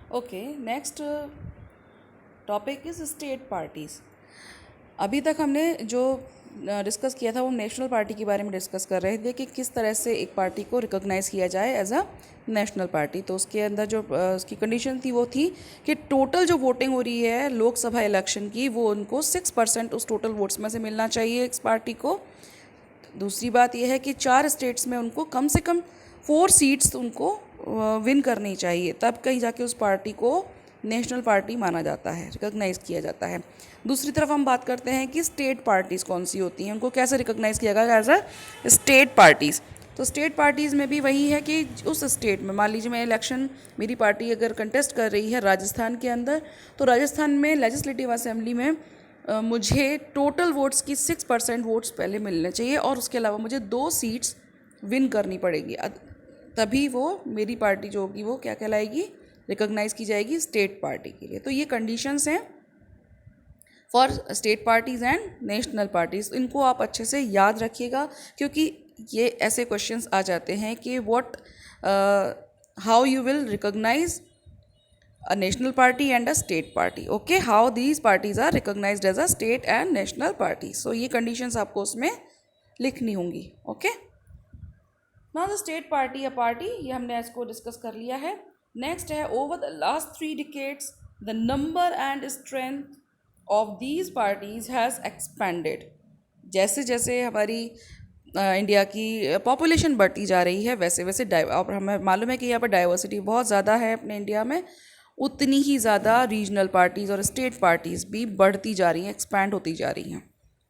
Okay, next topic is state parties. अभी तक हमने जो डिस्कस किया था वो नेशनल पार्टी के बारे में डिस्कस कर रहे थे कि किस तरह से एक पार्टी को रिकॉग्नाइज़ किया जाए एज अ नेशनल पार्टी। तो उसके अंदर जो उसकी कंडीशन थी वो थी कि टोटल जो वोटिंग हो रही है लोकसभा इलेक्शन की वो उनको 6% उस टोटल वोट्स में से मिलना चाहिए इस पार्टी को। दूसरी बात यह है कि 4 स्टेट्स में उनको कम से कम 4 सीट्स उनको विन करनी चाहिए, तब कहीं जाके उस पार्टी को नेशनल पार्टी माना जाता है, रिकॉग्नाइज़ किया जाता है। दूसरी तरफ हम बात करते हैं कि स्टेट पार्टीज़ कौन सी होती हैं, उनको कैसे रिकॉग्नाइज़ किया गया एज अ स्टेट पार्टीज़। तो स्टेट पार्टीज़ में भी वही है कि उस स्टेट में, मान लीजिए मैं इलेक्शन, मेरी पार्टी अगर कंटेस्ट कर रही है राजस्थान के अंदर, तो राजस्थान में लेजिस्लेटिव असेंबली में मुझे टोटल वोट्स की 6% वोट्स पहले मिलने चाहिए और उसके अलावा मुझे 2 सीट्स विन करनी पड़ेगी, तभी वो मेरी पार्टी जो होगी वो क्या कहलाएगी, रिकॉग्नाइज़ की जाएगी स्टेट पार्टी के लिए। तो ये कंडीशंस हैं for state parties and national parties. इनको आप अच्छे से याद रखिएगा क्योंकि ये ऐसे क्वेश्चंस आ जाते हैं कि what how you will recognise a national party and a state party. Okay, how these parties are recognized as a state and national party. So ये conditions आपको उसमें लिखनी होंगी. Okay, now the state party, a party, ये हमने इसको discuss कर लिया है। नेक्स्ट है, over the last 3 decades the number and strength of these parties has expanded. जैसे जैसे हमारी इंडिया की पॉपुलेशन बढ़ती जा रही है वैसे वैसे और हमें मालूम है कि यहाँ पर डाइवर्सिटी बहुत ज़्यादा है अपने इंडिया में, उतनी ही ज़्यादा रीजनल पार्टीज़ और स्टेट पार्टीज़ भी बढ़ती जा रही हैं, एक्सपैंड होती जा रही हैं,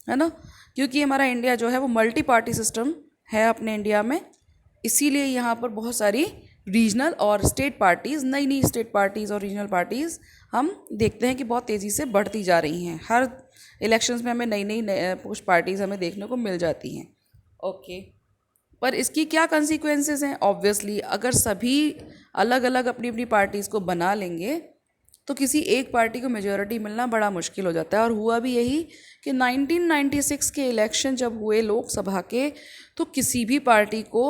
है ना। क्योंकि हमारा इंडिया जो है वो मल्टी पार्टी सिस्टम है अपने इंडिया में, इसीलिए यहाँ पर बहुत सारी रीजनल और स्टेट पार्टीज़, नई नई स्टेट पार्टीज़ और रीजनल पार्टीज़ हम देखते हैं कि बहुत तेज़ी से बढ़ती जा रही हैं। हर इलेक्शंस में हमें नई नई कुछ पार्टीज़ हमें देखने को मिल जाती हैं। ओके, पर इसकी क्या कंसिक्वेंसेस हैं? ऑब्वियसली अगर सभी अलग अलग अपनी अपनी पार्टीज़ को बना लेंगे तो किसी एक पार्टी को मेजॉरिटी मिलना बड़ा मुश्किल हो जाता है। और हुआ भी यही कि 1996 के इलेक्शन जब हुए लोकसभा के, तो किसी भी पार्टी को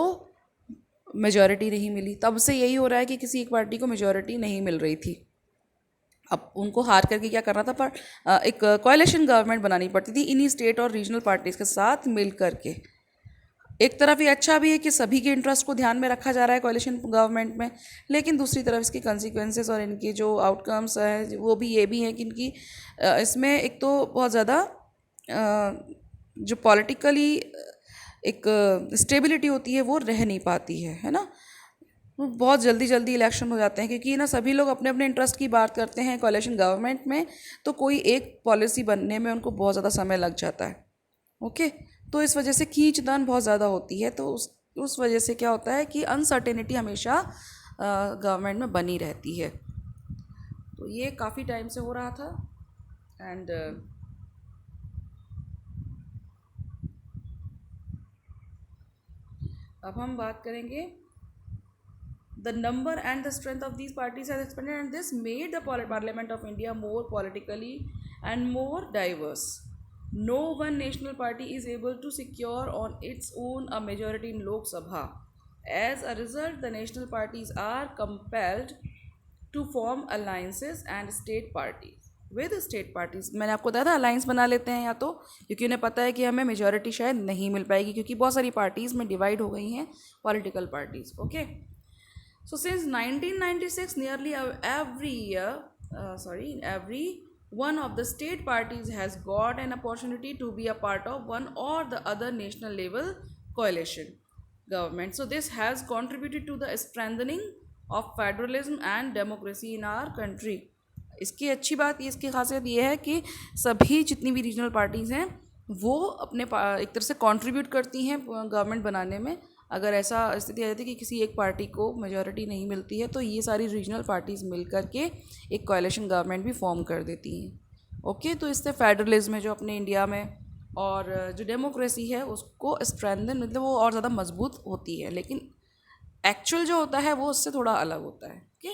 मेजॉरिटी नहीं मिली। तब से यही हो रहा है कि किसी एक पार्टी को मेजॉरिटी नहीं मिल रही थी। अब उनको हार करके क्या करना था, पर एक कोएलिशन गवर्नमेंट बनानी पड़ती थी इन्हीं स्टेट और रीजनल पार्टीज़ के साथ मिल करके। एक तरफ ये अच्छा भी है कि सभी के इंटरेस्ट को ध्यान में रखा जा रहा है कोएलिशन गवर्नमेंट में, लेकिन दूसरी तरफ इसके कंसिक्वेंसेस और इनकी जो आउटकम्स हैं वो भी ये भी हैं कि इनकी इसमें एक तो बहुत ज़्यादा जो पॉलिटिकली एक स्टेबिलिटी होती है वो रह नहीं पाती है ना। बहुत जल्दी जल्दी इलेक्शन हो जाते हैं क्योंकि ना सभी लोग अपने अपने इंटरेस्ट की बात करते हैं कोएलिशन गवर्नमेंट में, तो कोई एक पॉलिसी बनने में उनको बहुत ज़्यादा समय लग जाता है। ओके, तो इस वजह से खींचतान बहुत ज़्यादा होती है, तो उस वजह से क्या होता है कि अनसर्टेनिटी हमेशा गवर्नमेंट में बनी रहती है। तो ये काफ़ी टाइम से हो रहा था। एंड अब हम बात करेंगे the number and the strength of these parties has expanded, and this made the Parliament of India more politically and more diverse. No one national party is able to secure on its own a majority in Lok Sabha. As a result, the national parties are compelled to form alliances and state parties with state parties. मैंने आपको बताया था alliance बना लेते हैं या तो, क्योंकि उन्हें पता है कि हमें मेजॉरिटी शायद नहीं मिल पाएगी क्योंकि बहुत सारी पार्टीज़ में डिवाइड हो गई हैं political parties. Okay, so since 1996, nearly every year, every one of the state parties has got an opportunity to be a part of one or the other national level coalition government. So this has contributed to the strengthening of federalism and democracy in our country. इसकी अच्छी बात, ये इसकी खासियत ये है कि सभी जितनी भी रीजनल पार्टीज़ हैं वो अपने एक तरह से कंट्रीब्यूट करती हैं गवर्नमेंट बनाने में। अगर ऐसा स्थिति आ जाती है कि किसी एक पार्टी को मेजॉरिटी नहीं मिलती है तो ये सारी रीजनल पार्टीज़ मिल कर के एक कोएलिशन गवर्नमेंट भी फॉर्म कर देती हैं। ओके, तो इससे फेडरलिज्म है जो अपने इंडिया में, और जो डेमोक्रेसी है उसको स्ट्रेंथन, मतलब वो और ज़्यादा मजबूत होती है, लेकिन एक्चुअल जो होता है वो उससे थोड़ा अलग होता है। ओके।